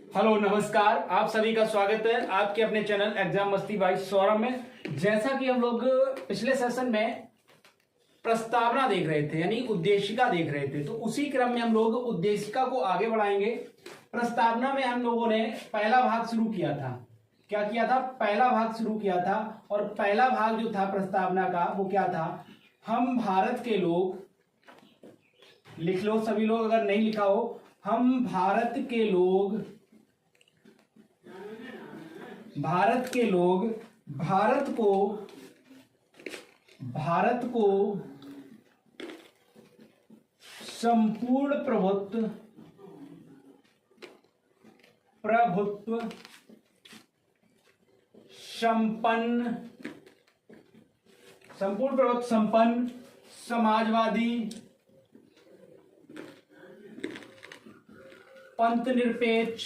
Hello नमस्कार, आप सभी का स्वागत है आपके अपने चैनल एग्जाम मस्ती बाय सौरभ में। जैसा कि हम लोग पिछले सेशन में प्रस्तावना देख रहे थे यानी उद्देशिका देख रहे थे, तो उसी क्रम में हम लोग उद्देशिका को आगे बढ़ाएंगे। प्रस्तावना में हम लोगों ने पहला भाग शुरू किया था। क्या किया था? पहला भाग शुरू किया था। और पहला भाग जो था प्रस्तावना का वो क्या था? हम भारत के लोग, लिख लो सभी लोग अगर नहीं लिखा हो, हम भारत के लोग भारत को संपूर्ण प्रभुत्व संपन्न समाजवादी पंथ निरपेक्ष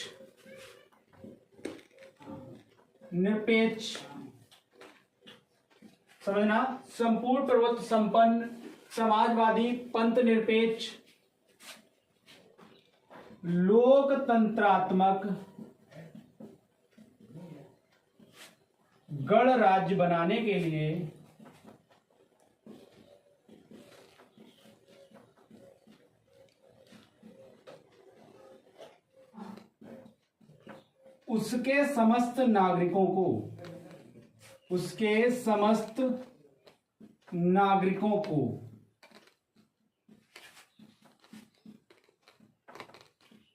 समझना, संपूर्ण प्रभुत्व संपन्न समाजवादी पंथ निरपेक्ष लोकतंत्रात्मक गणराज्य बनाने के लिए उसके समस्त नागरिकों को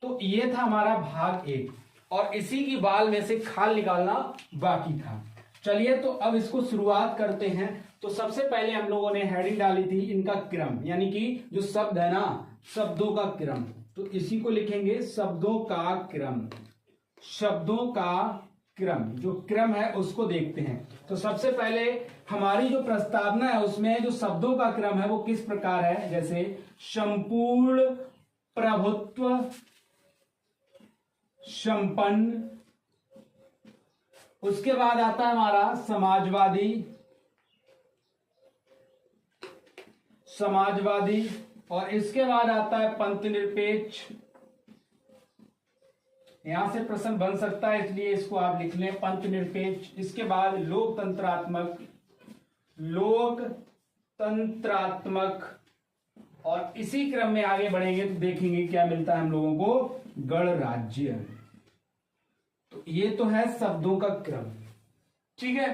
तो ये था हमारा भाग एक, और इसी की बाल में से खाल निकालना बाकी था। चलिए तो अब इसको शुरुआत करते हैं। तो सबसे पहले हम लोगों ने हेडिंग डाली थी इनका क्रम, यानी कि जो शब्द है ना, शब्दों का क्रम। तो इसी को लिखेंगे शब्दों का क्रम। जो क्रम है उसको देखते हैं। तो सबसे पहले हमारी जो प्रस्तावना है उसमें जो शब्दों का क्रम है वो किस प्रकार है, जैसे संपूर्ण प्रभुत्व संपन्न, उसके बाद आता है हमारा समाजवादी, और इसके बाद आता है पंथ निरपेक्ष। यहां से प्रश्न बन सकता है इसलिए इसको आप लिख लें, पंथ निरपेक्ष। इसके बाद लोकतंत्रात्मक, और इसी क्रम में आगे बढ़ेंगे तो देखेंगे क्या मिलता है हम लोगों को, गणराज्य। तो ये तो है शब्दों का क्रम, ठीक है।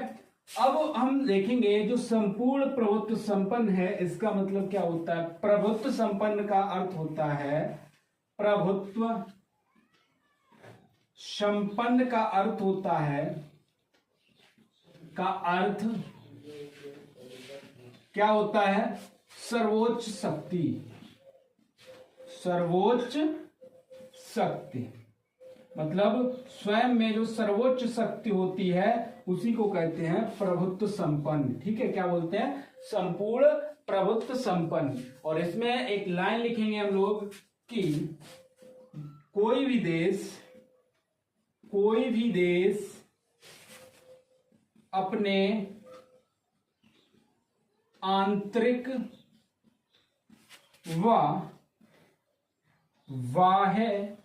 अब हम देखेंगे जो संपूर्ण प्रभुत्व संपन्न है, इसका मतलब क्या होता है। प्रभुत्व संपन्न का अर्थ होता है, प्रभुत्व संपन्न का अर्थ होता है, क्या होता है, सर्वोच्च शक्ति। मतलब स्वयं में जो सर्वोच्च शक्ति होती है उसी को कहते हैं प्रभुत्व संपन्न, ठीक है। क्या बोलते हैं? संपूर्ण प्रभुत्व संपन्न। और इसमें एक लाइन लिखेंगे हम लोग कि कोई भी देश अपने आंतरिक व बाह्य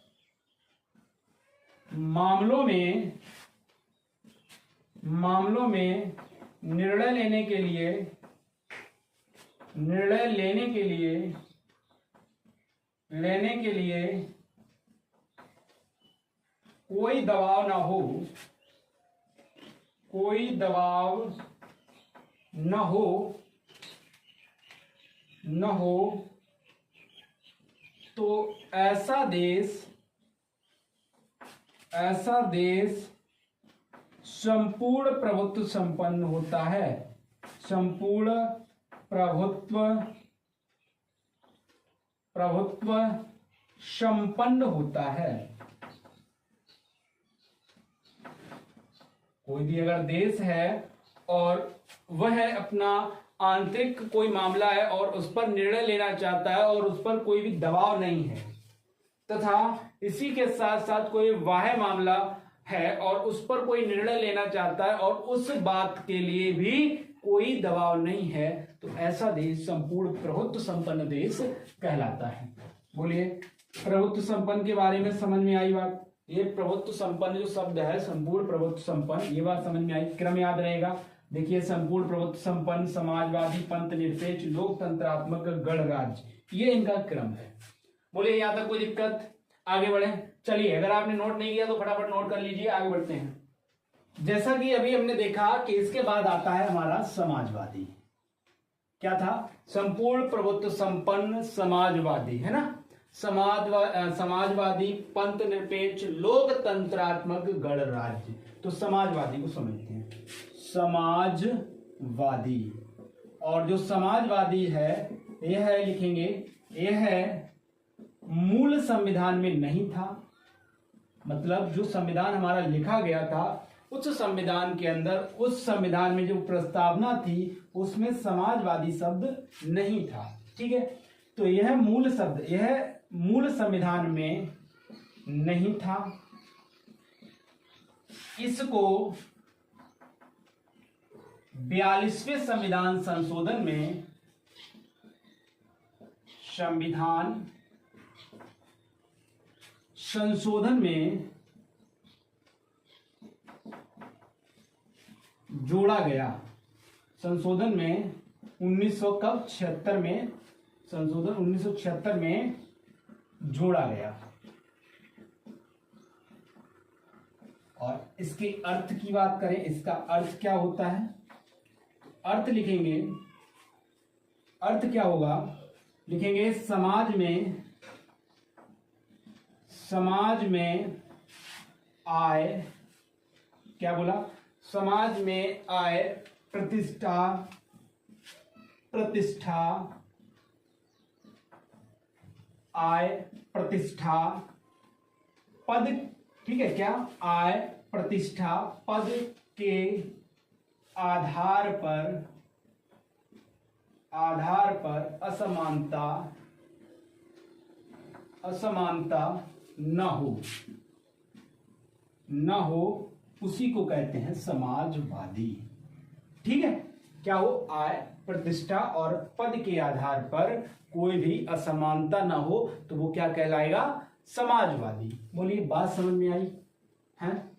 मामलों में निर्णय लेने के लिए कोई दबाव न हो तो ऐसा देश संपूर्ण प्रभुत्व संपन्न होता है। संपूर्ण प्रभुत्व संपन्न होता है। कोई भी अगर देश है और वह अपना आंतरिक कोई मामला है और उस पर निर्णय लेना चाहता है और उस पर कोई भी दबाव नहीं है, तथा इसी के साथ साथ कोई बाह्य मामला है और उस पर कोई निर्णय लेना चाहता है और उस बात के लिए भी कोई दबाव नहीं है, तो ऐसा देश संपूर्ण प्रभुत्व संपन्न देश कहलाता है। बोलिए, प्रभुत्व संपन्न के बारे में समझ में आई बात? ये प्रभुत्व संपन्न जो शब्द है, संपूर्ण प्रभुत्व संपन्न, ये बात समझ में आई, क्रम याद रहेगा। देखिए संपूर्ण प्रभुत्व संपन्न, समाजवादी, पंथ निरपेक्ष, लोकतंत्रात्मक, गणराज्य, ये इनका क्रम है। बोलिए यहां तक कोई दिक्कत? आगे बढ़े। चलिए अगर आपने नोट नहीं किया तो फटाफट नोट कर लीजिए, आगे बढ़ते हैं। जैसा कि अभी हमने देखा कि इसके बाद आता है हमारा समाजवादी। क्या था? संपूर्ण प्रभुत्व संपन्न समाजवादी, है ना। समाजवादी, पंथ निरपेक्ष, लोकतंत्रात्मक, गणराज्य। तो समाजवादी को समझते हैं। समाजवादी, और जो समाजवादी है यह है, लिखेंगे, यह है मूल संविधान में नहीं था, मतलब जो संविधान हमारा लिखा गया था उस संविधान के अंदर, उस संविधान में जो प्रस्तावना थी उसमें समाजवादी शब्द नहीं था। ठीक है, तो यह मूल शब्द, यह मूल संविधान में नहीं था। इसको 42वें संविधान संशोधन में, संविधान संशोधन में जोड़ा गया। संशोधन में 1976 में, संशोधन 1976 में जोड़ा गया। और इसके अर्थ की बात करें, इसका अर्थ क्या होता है? अर्थ लिखेंगे, अर्थ क्या होगा? लिखेंगे समाज में, समाज में आय, क्या बोला? समाज में आय, प्रतिष्ठा, प्रतिष्ठा, आय, प्रतिष्ठा, पद, ठीक है क्या? आय, प्रतिष्ठा, पद के आधार पर असमानता, असमानता न हो, उसी को कहते हैं समाजवादी। ठीक है, क्या हो? आय, प्रतिष्ठा और पद के आधार पर कोई भी असमानता ना हो तो वो क्या कहलाएगा? समाजवादी। बोलिए बात समझ में आई है?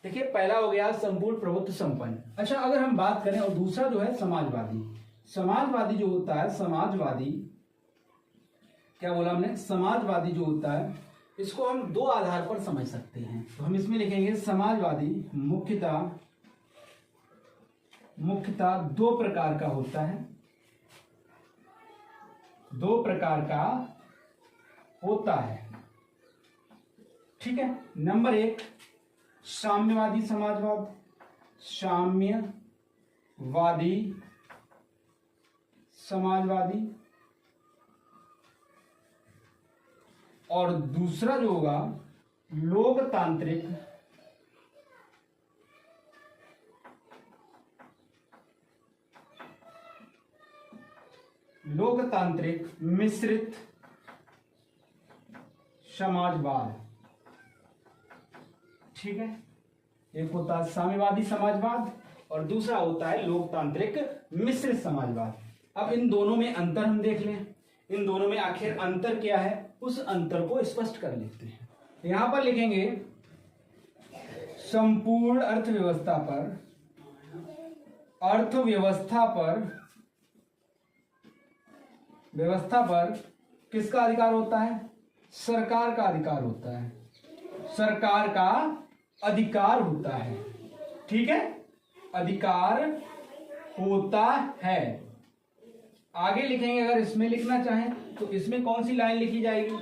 देखिए पहला हो गया संपूर्ण प्रभुत्व संपन्न। अच्छा, अगर हम बात करें और दूसरा जो है समाजवादी, समाजवादी जो होता है, समाजवादी क्या बोला हमने? समाजवादी जो होता है इसको हम दो आधार पर समझ सकते हैं। तो हम इसमें लिखेंगे समाजवादी मुख्यतः दो प्रकार का होता है, दो प्रकार का होता है। ठीक है, नंबर एक साम्यवादी समाजवाद, साम्यवादी समाजवादी, और दूसरा जो होगा लोकतांत्रिक मिश्रित समाजवाद। ठीक है, एक होता है साम्यवादी समाजवाद और दूसरा होता है लोकतांत्रिक मिश्रित समाजवाद। अब इन दोनों में अंतर हम देख लें, इन दोनों में आखिर अंतर क्या है, उस अंतर को स्पष्ट कर लेते हैं। यहां पर लिखेंगे संपूर्ण अर्थव्यवस्था पर किसका अधिकार होता है? सरकार का अधिकार होता है, सरकार का अधिकार होता है। ठीक है, अधिकार होता है। आगे लिखेंगे, अगर इसमें लिखना चाहें तो इसमें कौन सी लाइन लिखी जाएगी?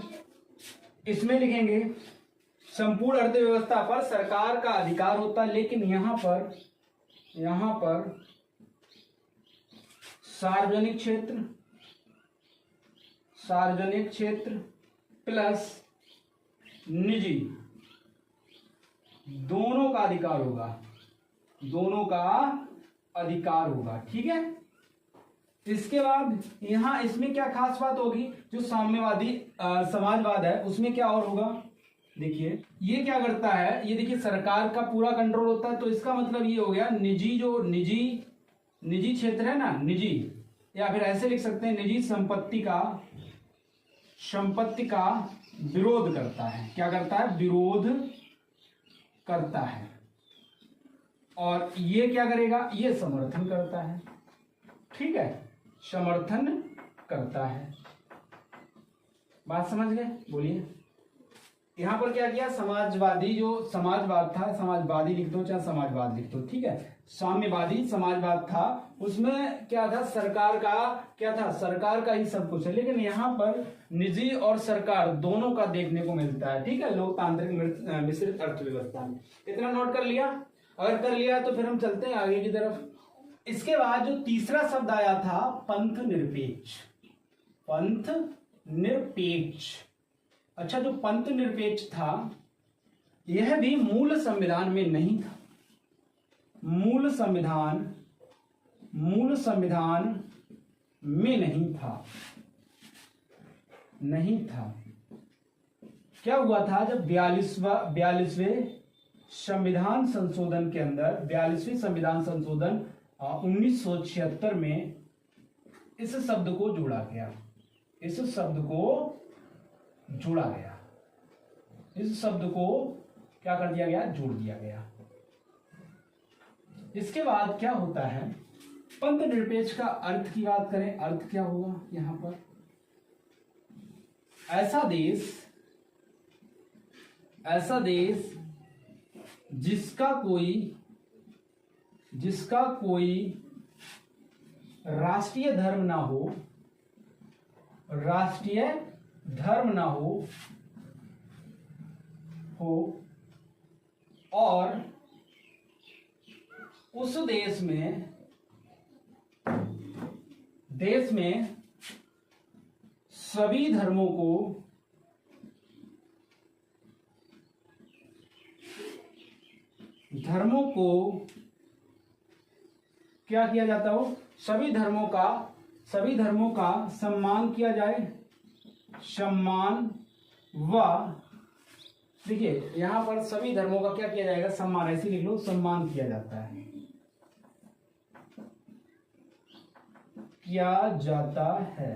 इसमें लिखेंगे संपूर्ण अर्थव्यवस्था पर सरकार का अधिकार होता है, लेकिन यहां पर सार्वजनिक क्षेत्र प्लस निजी दोनों का अधिकार होगा। ठीक है, इसके बाद यहां इसमें क्या खास बात होगी? जो साम्यवादी समाजवाद है उसमें क्या और होगा? देखिए ये क्या करता है, ये देखिए सरकार का पूरा कंट्रोल होता है, तो इसका मतलब ये हो गया निजी क्षेत्र है ना, निजी, या फिर ऐसे लिख सकते हैं निजी संपत्ति का संपत्ति का विरोध करता है। क्या करता है? विरोध करता है। और ये क्या करेगा? ये समर्थन करता है। ठीक है, समर्थन करता है। बात समझ गए? बोलिए। यहां पर क्या किया? समाजवादी, जो समाजवाद था, समाजवादी लिख दो चाहे समाजवाद लिख दो, ठीक है, साम्यवादी समाजवाद था, उसमें क्या था? सरकार का क्या था? सरकार का ही सब कुछ है। लेकिन यहाँ पर निजी और सरकार दोनों का देखने को मिलता है। ठीक है, लोकतांत्रिक मिश्रित अर्थव्यवस्था में। इतना नोट कर लिया? अगर कर लिया तो फिर हम चलते हैं आगे की तरफ। इसके बाद जो तीसरा शब्द आया था, पंथ निरपेक्ष। पंथ निरपेक्ष। अच्छा, जो पंथ निरपेक्ष था यह भी मूल संविधान में नहीं था। मूल संविधान में नहीं था। नहीं था। क्या हुआ था? जब 42वें संविधान संशोधन के अंदर, 42वें संविधान संशोधन 1976 में इस शब्द को जोड़ा गया। इस शब्द को जोड़ा गया। इस शब्द को क्या कर दिया गया? जोड़ दिया गया। इसके बाद क्या होता है? पंथ निरपेक्ष का अर्थ की बात करें, अर्थ क्या होगा यहां पर? ऐसा देश जिसका कोई राष्ट्रीय धर्म ना हो, राष्ट्रीय धर्म ना हो और उस देश में सभी धर्मों को क्या किया जाता हो? सभी धर्मों का सम्मान किया जाए। सम्मान व, देखिए यहां पर सभी धर्मों का क्या किया जाएगा? सम्मान। ऐसे लिख लो, सम्मान किया जाता है। किया जाता है।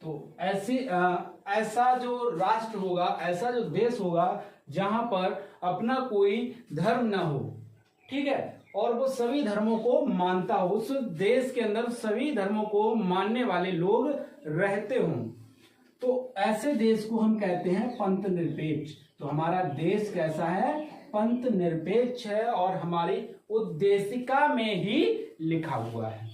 तो ऐसा जो राष्ट्र होगा, ऐसा जो देश होगा जहां पर अपना कोई धर्म ना हो, ठीक है, और वो सभी धर्मों को मानता हो, उस देश के अंदर सभी धर्मों को मानने वाले लोग रहते हों, तो ऐसे देश को हम कहते हैं पंथ निरपेक्ष। तो हमारा देश कैसा है? पंथ निरपेक्ष है और हमारी उद्देशिका में ही लिखा हुआ है।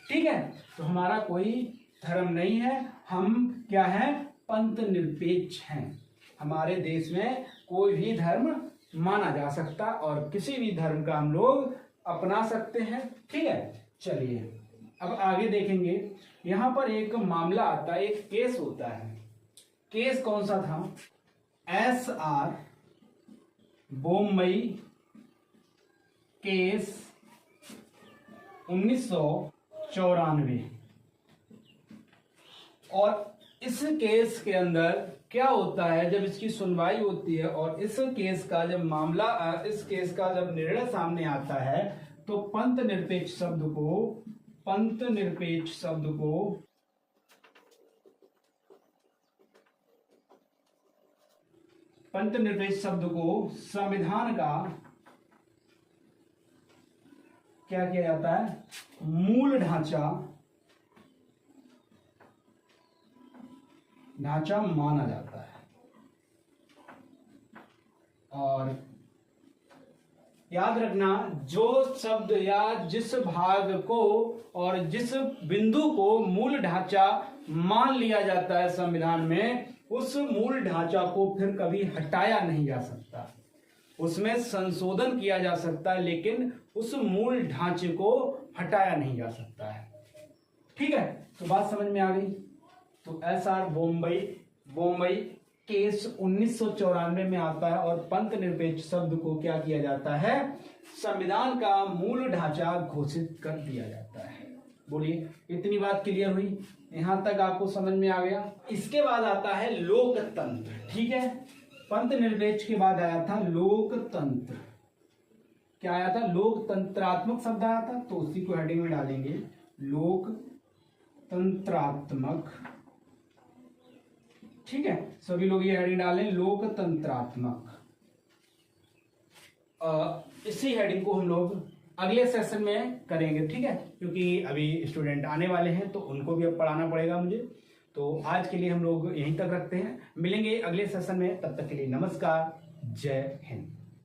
ठीक है, तो हमारा कोई धर्म नहीं है, हम क्या है? पंथ निरपेक्ष हैं। हमारे देश में कोई भी धर्म माना जा सकता और किसी भी धर्म का हम लोग अपना सकते हैं। ठीक है, चलिए अब आगे देखेंगे। यहां पर एक मामला आता है, एक केस होता है। केस कौन सा था? SR Bommai case 1994। और इस केस के अंदर क्या होता है? जब इसकी सुनवाई होती है और इस केस का जब निर्णय सामने आता है, तो पंथ निरपेक्ष शब्द को संविधान का क्या किया जाता है? मूल ढांचा माना जाता है। और याद रखना, जो शब्द या जिस भाग को और जिस बिंदु को मूल ढांचा मान लिया जाता है संविधान में, उस मूल ढांचा को फिर कभी हटाया नहीं जा सकता। उसमें संशोधन किया जा सकता है, लेकिन उस मूल ढांचे को हटाया नहीं जा सकता है। ठीक है, तो बात समझ में आ गई। तो SR बॉम्बई केस 1994 में आता है और पंथ निरपेक्ष शब्द को क्या किया जाता है? संविधान का मूल ढांचा घोषित कर दिया जाता है। बोलिए, इतनी बात क्लियर हुई? यहां तक आपको समझ में आ गया? इसके बाद आता है लोकतंत्र। ठीक है, पंथ निरपेक्ष के बाद आया था लोकतंत्र। क्या आया था? लोकतंत्रात्मक शब्द आया था, तो उसी को हेडिंग में डालेंगे, लोकतंत्रात्मक। ठीक है, सभी लोग ये हेडिंग डालें, लोकतंत्रात्मक। इसी हेडिंग को हम लोग अगले सेशन में करेंगे, ठीक है, क्योंकि अभी स्टूडेंट आने वाले हैं तो उनको भी अब पढ़ाना पड़ेगा मुझे। तो आज के लिए हम लोग यहीं तक रखते हैं, मिलेंगे अगले सेशन में, तब तक के लिए नमस्कार, जय हिंद।